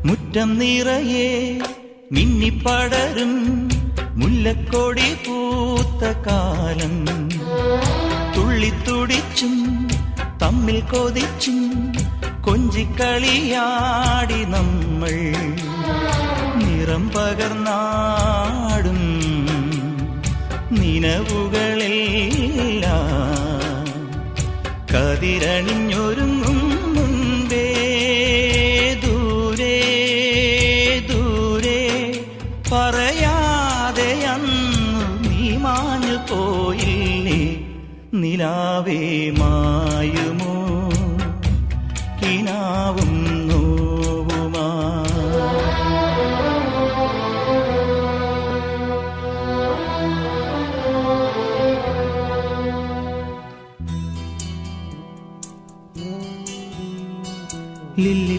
മുറ്റം നിറയെ മിന്നിപ്പടരും മുല്ലക്കൊടി പൂത്ത കാലം. തുള്ളിത്തുടിച്ചും തമ്മിൽ കൊതിച്ചും കൊഞ്ചിക്കളിയാടി നമ്മൾ. നിറം പകർന്നാടും നിലവുകളെല്ലാം കതിരണിഞ്ഞൊരുങ്ങും മുൻപേ ദൂരെ ദൂരെ പറയാതെ അന്നു നീ മാഞ്ഞു പോയില്ലേ. നിലാവേ മായുമോ കിനാവും നോവുമാ. ലില്ലി